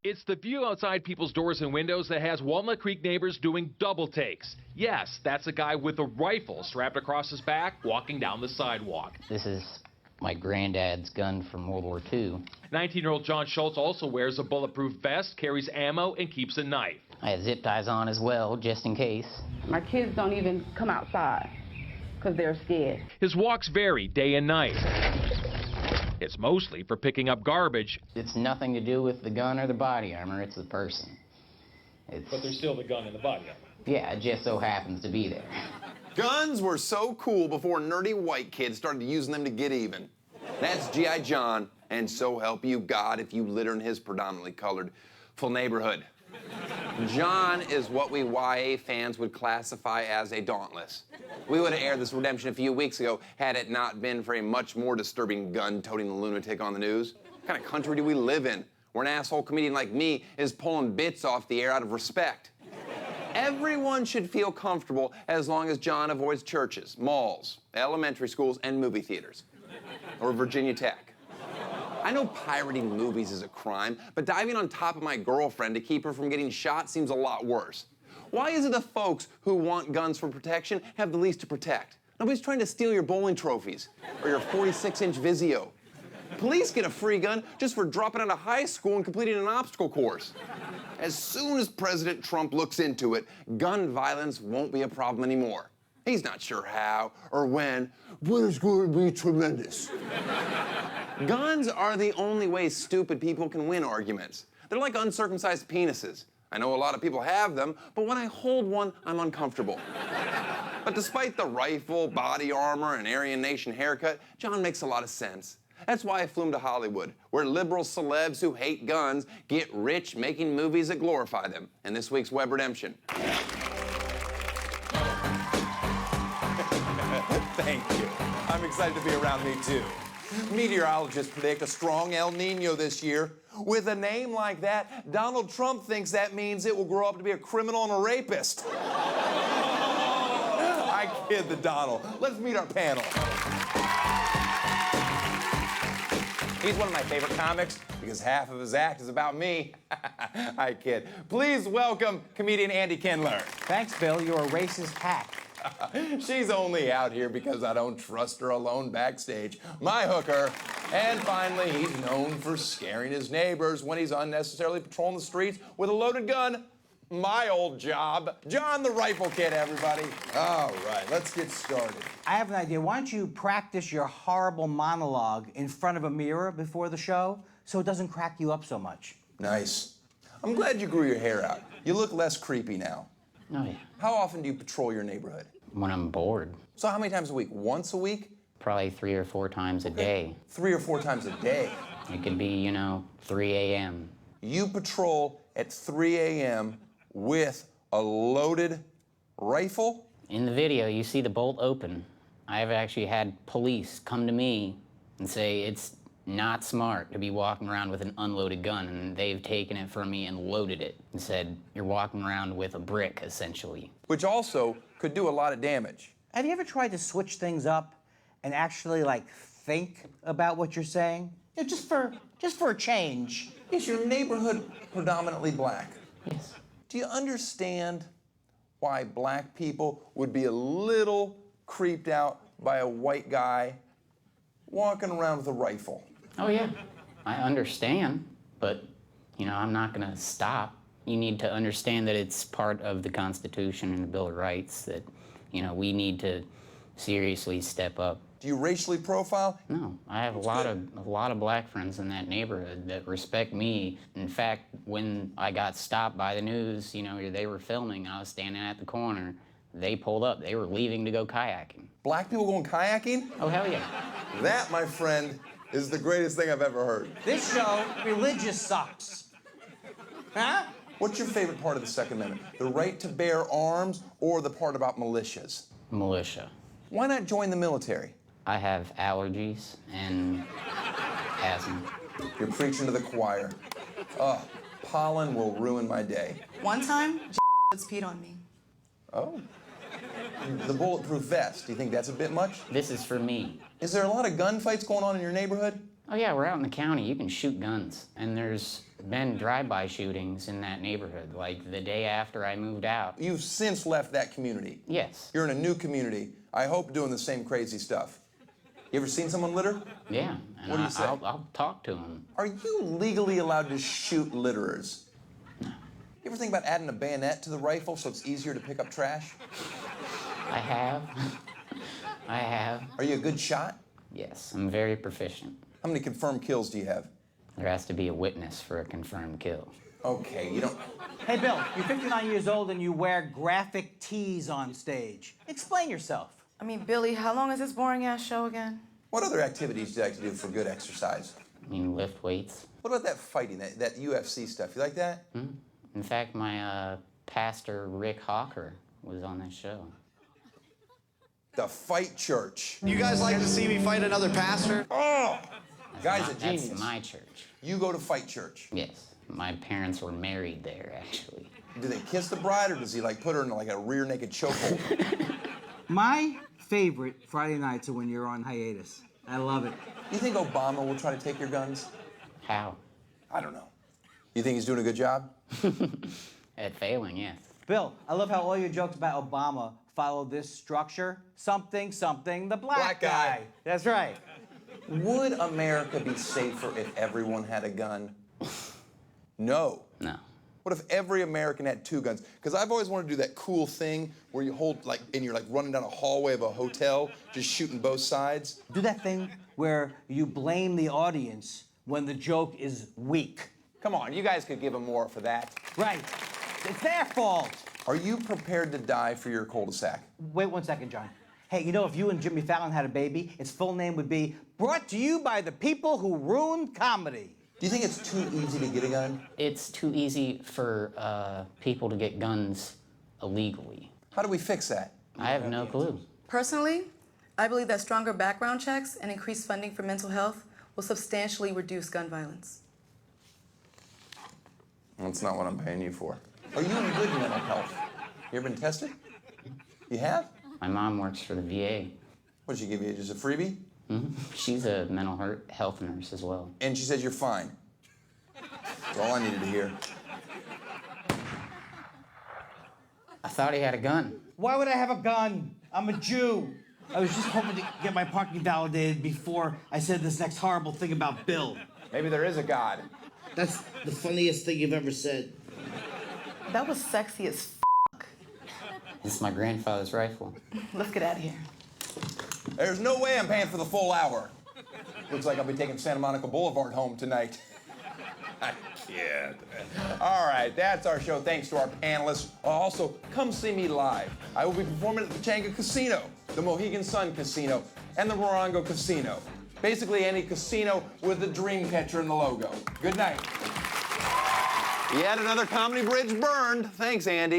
It's the view outside people's doors and windows that has Walnut Creek neighbors doing double takes. Yes, that's a guy with a rifle strapped across his back walking down the sidewalk. This is my granddad's gun from World War II. 19-year-old John Schultz also wears a bulletproof vest, carries ammo, and keeps a knife. I have zip ties on as well, just in case. My kids don't even come outside because they're scared. His walks vary day and night. It's mostly for picking up garbage. It's nothing to do with the gun or the body armor, it's the person. But there's still the gun and the body armor. Yeah, it just so happens to be there. Guns were so cool before nerdy white kids started using them to get even. That's G.I. John, and so help you God if you litter in his predominantly colored full neighborhood. John is what we YA fans would classify as a dauntless. We would have aired this redemption a few weeks ago had it not been for a much more disturbing gun-toting lunatic on the news. What kind of country do we live in where an asshole comedian like me is pulling bits off the air out of respect? Everyone should feel comfortable as long as John avoids churches, malls, elementary schools, and movie theaters. Or Virginia Tech. I know pirating movies is a crime, but diving on top of my girlfriend to keep her from getting shot seems a lot worse. Why is it the folks who want guns for protection have the least to protect? Nobody's trying to steal your bowling trophies or your 46-inch Vizio. Police get a free gun just for dropping out of high school and completing an obstacle course. As soon as President Trump looks into it, gun violence won't be a problem anymore. He's not sure how or when, but it's going to be tremendous. Guns are the only way stupid people can win arguments. They're like uncircumcised penises. I know a lot of people have them, but when I hold one, I'm uncomfortable. But despite the rifle, body armor, and Aryan Nation haircut, John makes a lot of sense. That's why I flew him to Hollywood, where liberal celebs who hate guns get rich making movies that glorify them. And this week's Web Redemption. Thank you. I'm excited to be around me, too. Meteorologists predict a strong El Nino this year. With a name like that, Donald Trump thinks that means it will grow up to be a criminal and a rapist. I kid the Donald. Let's meet our panel. He's one of my favorite comics because half of his act is about me. I kid. Please welcome comedian Andy Kindler. Thanks, Bill. You're a racist hack. She's only out here because I don't trust her alone backstage. My hooker. And finally, he's known for scaring his neighbors when he's unnecessarily patrolling the streets with a loaded gun. My old job. John the Rifle Kid, everybody. All right, let's get started. I have an idea. Why don't you practice your horrible monologue in front of a mirror before the show so it doesn't crack you up so much? Nice. I'm glad you grew your hair out. You look less creepy now. Oh, yeah. How often do you patrol your neighborhood? When I'm bored. So how many times a week? Once a week? Probably 3 or 4 times a day. 3 or 4 times a day. It could be, 3 a.m. You patrol at 3 a.m. with a loaded rifle? In the video, you see the bolt open. I've actually had police come to me and say it's not smart to be walking around with an unloaded gun, and they've taken it from me and loaded it and said, you're walking around with a brick, essentially. Which also could do a lot of damage. Have you ever tried to switch things up and actually, think about what you're saying? Just for a change. Is your neighborhood predominantly black? Yes. Do you understand why black people would be a little creeped out by a white guy walking around with a rifle? Oh, yeah. I understand, but, I'm not going to stop. You need to understand that it's part of the Constitution and the Bill of Rights that, we need to seriously step up. Do you racially profile? No, I have a lot of black friends in that neighborhood that respect me. In fact, when I got stopped by the news, they were filming, and I was standing at the corner. They pulled up. They were leaving to go kayaking. Black people going kayaking? Oh, hell yeah. That, my friend, is the greatest thing I've ever heard. This show, religious sucks. Huh? What's your favorite part of the Second Amendment? The right to bear arms or the part about militias? Militia. Why not join the military? I have allergies and asthma. You're preaching to the choir. Pollen will ruin my day. One time, was peed on me. Oh. The bulletproof vest, do you think that's a bit much? This is for me. Is there a lot of gunfights going on in your neighborhood? Oh yeah, we're out in the county. You can shoot guns. And there's been drive-by shootings in that neighborhood, like the day after I moved out. You've since left that community. Yes. You're in a new community. I hope doing the same crazy stuff. You ever seen someone litter? Yeah. And What do you say? I'll talk to them. Are you legally allowed to shoot litterers? No. You ever think about adding a bayonet to the rifle so it's easier to pick up trash? I have. I have. Are you a good shot? Yes, I'm very proficient. How many confirmed kills do you have? There has to be a witness for a confirmed kill. Okay, you don't... Hey, Bill, you're 59 years old and you wear graphic tees on stage. Explain yourself. I mean, Billy, how long is this boring-ass show again? What other activities do you like to do for good exercise? I mean, lift weights. What about that fighting, that UFC stuff? You like that? In fact, my pastor, Rick Hawker, was on that show. The Fight Church. You guys like to see me fight another pastor? Oh! Guy's a That's genius. my church. You go to Fight Church. Yes. My parents were married there, actually. Do they kiss the bride, or does he like put her in like a rear naked chokehold? My favorite Friday nights are when you're on hiatus. I love it. You think Obama will try to take your guns? How? I don't know. You think he's doing a good job? At failing, yes. Bill, I love how all your jokes about Obama follow this structure. Something, something, the black guy. That's right. Would America be safer if everyone had a gun? No. No. What if every American had 2 guns? Because I've always wanted to do that cool thing where you hold, like, and you're like running down a hallway of a hotel, just shooting both sides. Do that thing where you blame the audience when the joke is weak. Come on, you guys could give him more for that. Right. It's their fault. Are you prepared to die for your cul-de-sac? Wait 1 second, John. Hey, you know, if you and Jimmy Fallon had a baby, its full name would be Brought to You by the People Who Ruined Comedy. Do you think it's too easy to get a gun? It's too easy for people to get guns illegally. How do we fix that? I have no clue. Personally, I believe that stronger background checks and increased funding for mental health will substantially reduce gun violence. That's not what I'm paying you for. Are you in good mental health? You ever been tested? You have? My mom works for the VA. What did she give you, just a freebie? She's a mental health nurse as well. And she says you're fine. That's all I needed to hear. I thought he had a gun. Why would I have a gun? I'm a Jew. I was just hoping to get my parking validated before I said this next horrible thing about Bill. Maybe there is a God. That's the funniest thing you've ever said. That was sexy as f***. This is my grandfather's rifle. Let's get out of here. There's no way I'm paying for the full hour. Looks like I'll be taking Santa Monica Boulevard home tonight. I can't. All right, that's our show. Thanks to our panelists. Also, come see me live. I will be performing at the Pachanga Casino, the Mohegan Sun Casino, and the Morongo Casino. Basically, any casino with a dream catcher in the logo. Good night. Yet another comedy bridge burned. Thanks, Andy.